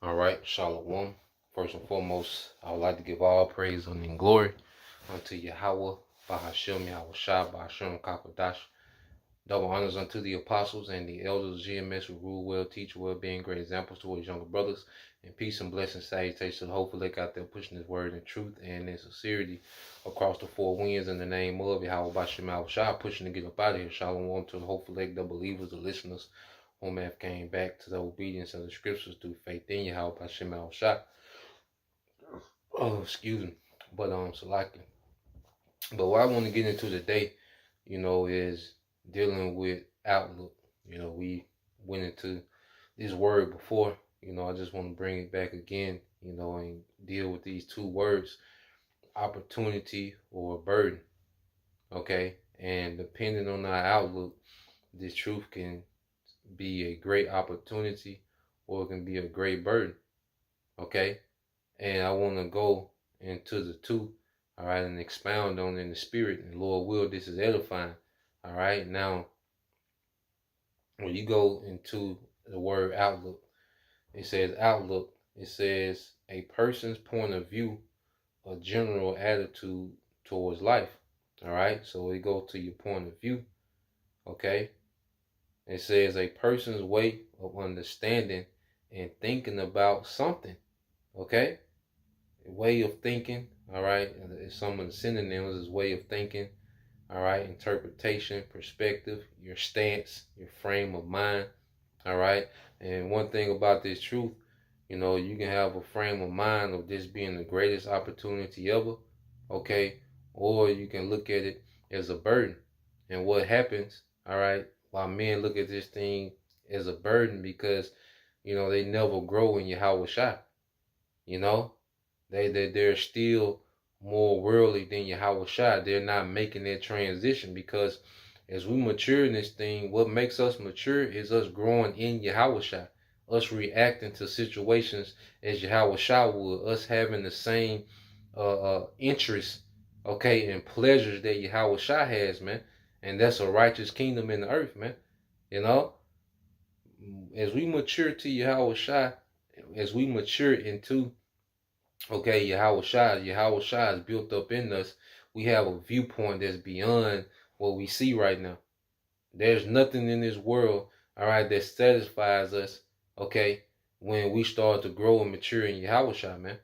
All right, Shalom. First and foremost, I would like to give all praise and glory unto Yahweh, Bahashem, Yahweh Shah, Bahashem, Kakadash. Double honors unto the apostles and the elders of GMS who rule well, teach well, being great examples to his younger brothers. And peace and blessings, salutations to the hopeful lake out there pushing his word in truth and in sincerity across the four winds in the name of Yahweh Bahashem, Yahweh Shah, pushing to get up out of here. Shalom to the hopeful lake, the believers, the listeners, whom have came back to the obedience of the scriptures through faith in Yahweh Hashem Al Shah. Oh, excuse me. But Salaki. But what I want to get into today, is dealing with outlook. We went into this word before. I just want to bring it back again, and deal with these two words, opportunity or burden. Okay? And depending on our outlook, this truth can be a great opportunity or it can be a great burden. Okay? And I want to go into the two, all right, and expound on it in the spirit. And Lord will, this is edifying. All right. Now, when you go into the word outlook, it says outlook. It says a person's point of view, a general attitude towards life. All right. So we go to your point of view. Okay. It says a person's way of understanding and thinking about something. Okay. Way of thinking, all right. Some of the synonyms is way of thinking, all right. Interpretation, perspective, your stance, your frame of mind, all right. And one thing about this truth, you can have a frame of mind of this being the greatest opportunity ever, okay, or you can look at it as a burden. And what happens, all right, while men look at this thing as a burden because, they never grow in Yahweh Shai, They're still more worldly than Yahweh Shai. They're not making that transition because as we mature in this thing, what makes us mature is us growing in Yahweh Shai, us reacting to situations as Yahweh Shai would, us having the same interests, okay, and pleasures that Yahweh Shai has, man. And that's a righteous kingdom in the earth, man. As we mature to Yahweh Shai, as we mature into Yahweh Shai is built up in us. We have a viewpoint that's beyond what we see right now. There's nothing in this world, all right, that satisfies us, okay, when we start to grow and mature in Yahweh Shai, man.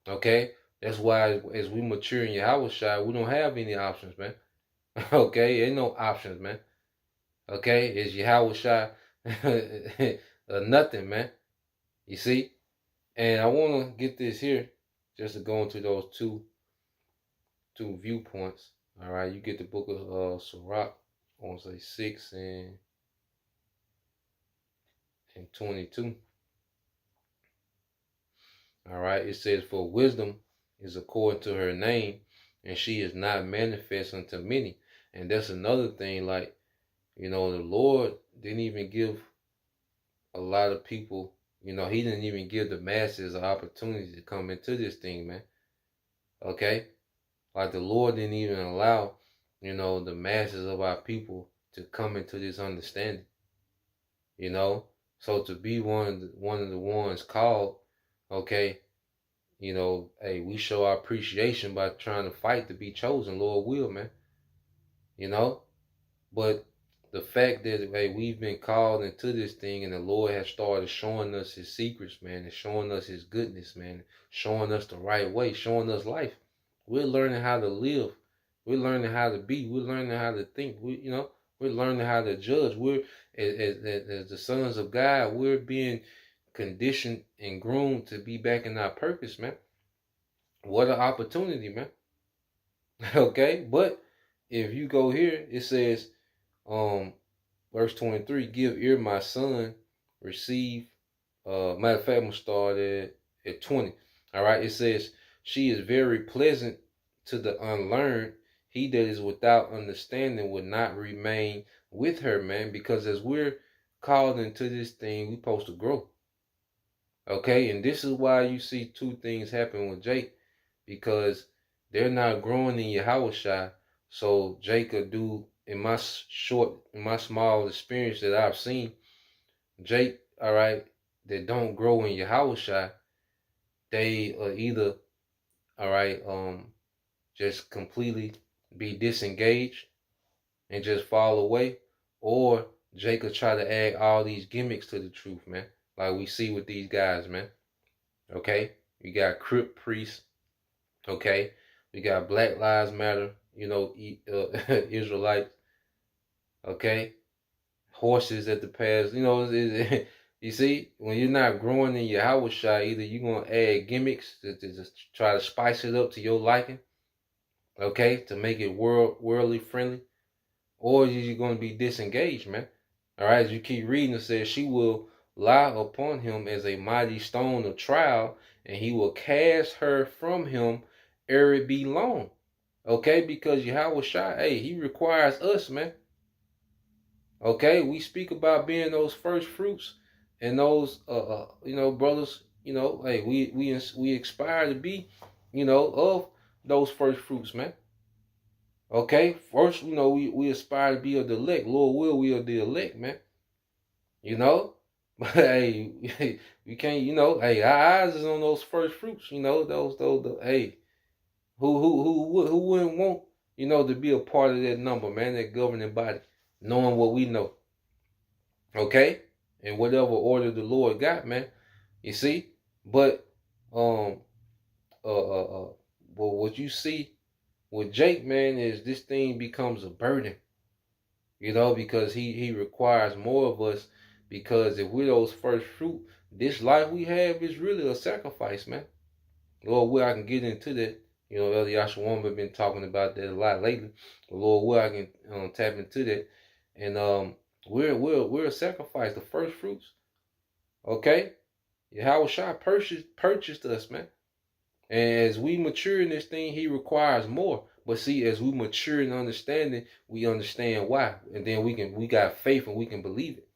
Okay? That's why as we mature in Yahweh Shai, we don't have any options, man. Okay? Ain't no options, man. Okay? It's Yahweh Shai nothing, man. You see? And I want to get this here just to go into those two viewpoints. All right, you get the book of Sirach, I want to say 6 and 22. All right, it says, for wisdom is according to her name, and she is not manifest unto many. And that's another thing, like, the Lord didn't even give a lot of people, he didn't even give the masses an opportunity to come into this thing, man. Okay? Like the Lord didn't even allow, the masses of our people to come into this understanding. So to be one of the ones called, okay, hey, we show our appreciation by trying to fight to be chosen, Lord will, man. But the fact that, hey, we've been called into this thing and the Lord has started showing us his secrets, man, and showing us his goodness, man, showing us the right way, showing us life. We're learning how to live. We're learning how to be. We're learning how to think. We're learning how to judge. We're, as the sons of God, we're being conditioned and groomed to be back in our purpose, man. What an opportunity, man. Okay, but if you go here, it says, verse 23, give ear, my son, receive. Matter of fact, I'm gonna start at 20. All right, it says, she is very pleasant to the unlearned. He that is without understanding will not remain with her, man, because as we're called into this thing, we're supposed to grow. Okay, and this is why you see two things happen with Jake, because they're not growing in Yahweh Shai. So Jake could do, in my small experience that I've seen, Jake, all right, that don't grow in Yahushua, they either, all right, just completely be disengaged and just fall away, or Jacob try to add all these gimmicks to the truth, man. Like we see with these guys, man. Okay, you got crypt priests. Okay, we got Black Lives Matter. Israelites. Okay, horses at the pass. You see, when you're not growing in your house shot, either you're gonna add gimmicks to just try to spice it up to your liking, okay, to make it worldly friendly, or you're gonna be disengaged, man. All right, as you keep reading, it says she will lie upon him as a mighty stone of trial, and he will cast her from him ere it be long. Okay, because Yahweh Shai, hey, he requires us, man. Okay, we speak about being those first fruits and those brothers, hey, we aspire to be, of those first fruits, man. Okay, first, we aspire to be of the elect. Lord will, we are the elect, man. But hey, we can't, hey, our eyes is on those first fruits, hey, who wouldn't want, to be a part of that number, man, that governing body, knowing what we know. Okay? In whatever order the Lord got, man. You see? But but what you see with Jake, man, is this thing becomes a burden. Because he requires more of us, because if we're those first fruit, this life we have is really a sacrifice, man. Lord, where I can get into that. Elder Yashua have been talking about that a lot lately. Lord, where I can tap into that. And we're a sacrifice, the first fruits. Okay? Yahweh Shai purchased us, man. And as we mature in this thing, he requires more. But see, as we mature in understanding, we understand why. And then we got faith and we can believe it.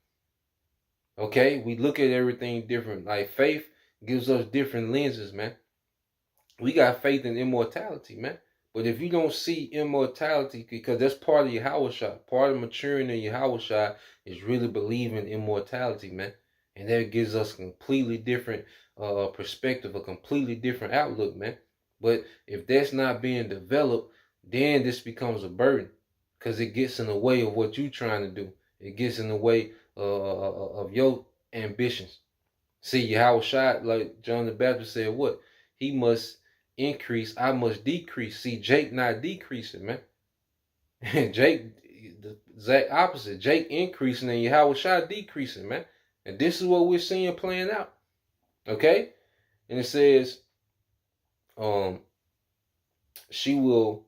Okay? We look at everything different. Like faith gives us different lenses, man. We got faith in immortality, man. But if you don't see immortality, because that's part of Yahweh Shai, part of maturing in Yahweh Shai is really believing immortality, man. And that gives us a completely different perspective, a completely different outlook, man. But if that's not being developed, then this becomes a burden, because it gets in the way of what you're trying to do. It gets in the way of your ambitions. See, Yahweh Shai, like John the Baptist said, what? He must increase, I must decrease. See, Jake not decreasing, man. Jake, the exact opposite. Jake increasing and Yahweh Shai decreasing, man. And this is what we're seeing playing out. Okay? And it says, she will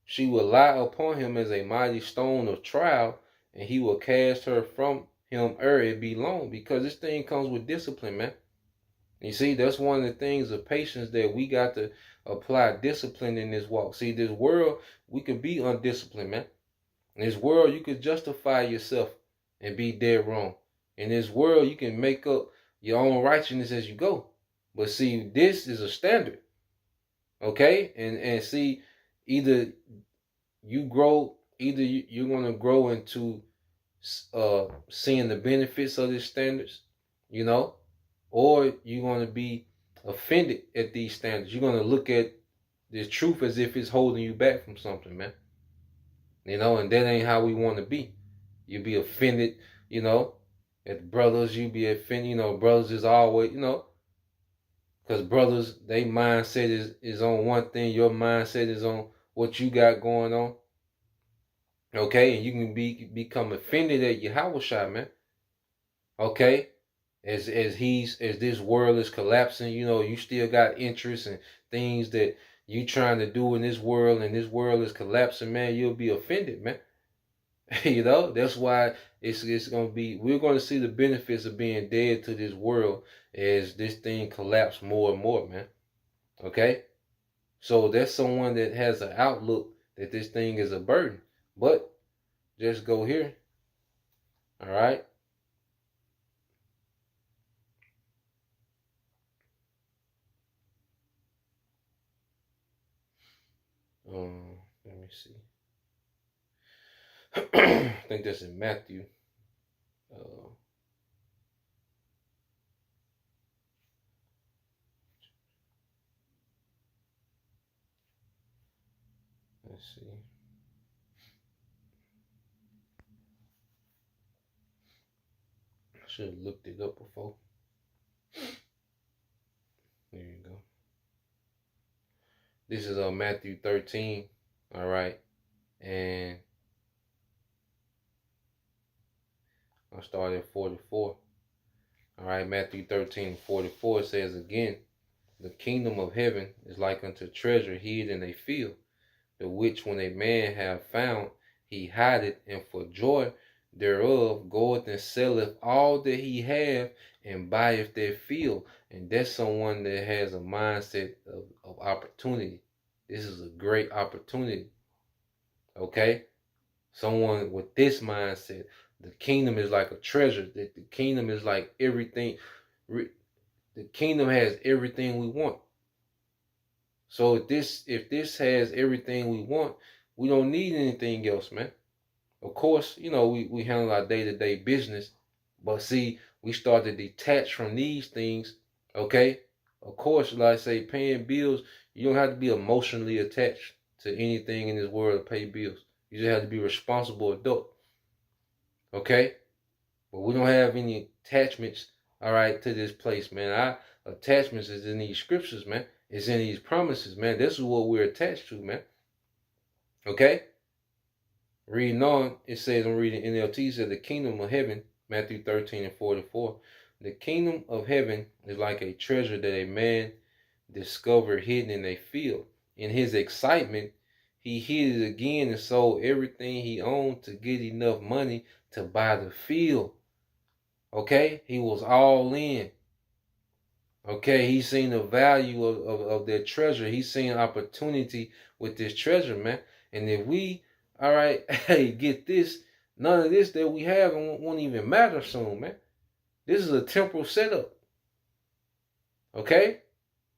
lie upon him as a mighty stone of trial, and he will cast her from him ere it be long. Because this thing comes with discipline, man. You see, that's one of the things of patience, that we got to apply discipline in this walk. See, this world, we could be undisciplined, man. In this world, you could justify yourself and be dead wrong. In this world, you can make up your own righteousness as you go. But see, this is a standard. Okay? And see, either you grow, either you're going to grow into seeing the benefits of these standards, or you're going to be offended at these standards. You're going to look at this truth as if it's holding you back from something, man. And that ain't how we want to be. You be offended, at brothers. You be offended, brothers is always, because brothers, they mindset is on one thing. Your mindset is on what you got going on. Okay, and you can become offended at Yahweh Shai, man. Okay, as this world is collapsing, you still got interest in things that you trying to do in this world, and this world is collapsing, man. You'll be offended, man. That's why it's gonna be. We're gonna see the benefits of being dead to this world as this thing collapse more and more, man. Okay, so that's someone that has an outlook that this thing is a burden. But just go here. All right. Let me see. I think that's in Matthew. Uh, Let's see. I should have looked it up before. There you go. This is Matthew 13. All right. And I'll start at 44. All right. Matthew 13:44 says again, the kingdom of heaven is like unto treasure hid in a field, the which when a man have found, he hideth, and for joy thereof goeth and selleth all that he have and buyeth that field. And that's someone that has a mindset of opportunity. This is a great opportunity. Okay? Someone with this mindset. The kingdom is like a treasure. The kingdom is like everything. The kingdom has everything we want. So if this has everything we want, we don't need anything else, man. Of course, we handle our day-to-day business, but see, we start to detach from these things, okay? Of course, like I say, paying bills, you don't have to be emotionally attached to anything in this world to pay bills. You just have to be a responsible adult, okay? But we don't have any attachments, all right, to this place, man. Our attachments is in these scriptures, man. It's in these promises, man. This is what we're attached to, man. Okay? Reading on, it says, I'm reading NLT, it says, the kingdom of heaven, Matthew 13:44, the kingdom of heaven is like a treasure that a man discovered hidden in a field. In his excitement, he hid it again and sold everything he owned to get enough money to buy the field. Okay? He was all in. Okay? He seen the value of that treasure. He seen opportunity with this treasure, man. And if we, all right, hey, get this, none of this that we have won't even matter soon, man. This is a temporal setup. Okay?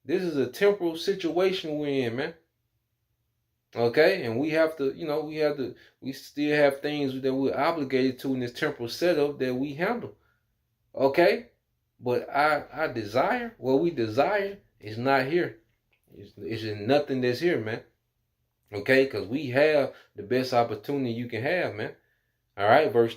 This is a temporal situation we're in, man. Okay? And we have to, we still have things that we're obligated to in this temporal setup that we handle. Okay? But our desire, what we desire, is not here. It's in nothing that's here, man. Okay? Because we have the best opportunity you can have, man. All right, verse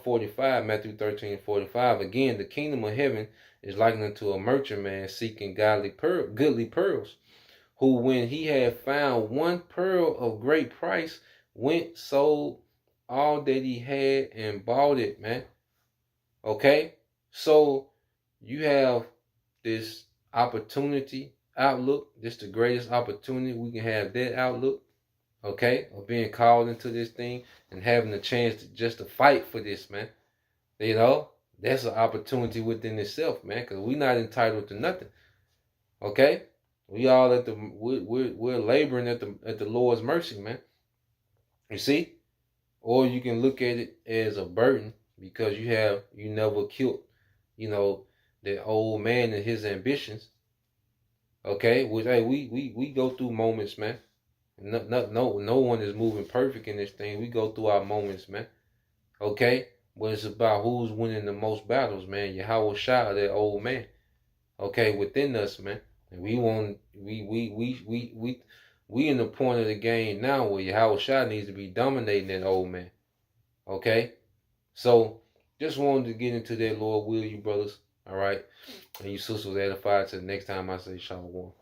45, Matthew 13:45. Again, the kingdom of heaven is likened unto a merchant man seeking goodly pearls, who when he had found one pearl of great price, went, sold all that he had and bought it, man. Okay? So you have this opportunity outlook. This is the greatest opportunity we can have, that outlook. Okay, of being called into this thing and having a chance to fight for this, man. That's an opportunity within itself, man, because we're not entitled to nothing. Okay, we all we're laboring at the Lord's mercy, man. You see, or you can look at it as a burden because you never killed, the old man and his ambitions. Okay, which hey, we go through moments, man. No one is moving perfect in this thing. We go through our moments, man. Okay? But it's about who's winning the most battles, man. Yahweh Shah, that old man. Okay, within us, man. And we in the point of the game now where Yahweh Shah needs to be dominating that old man. Okay? So just wanted to get into that, Lord will you brothers. All right. And you sisters edified till the next time I say shalom.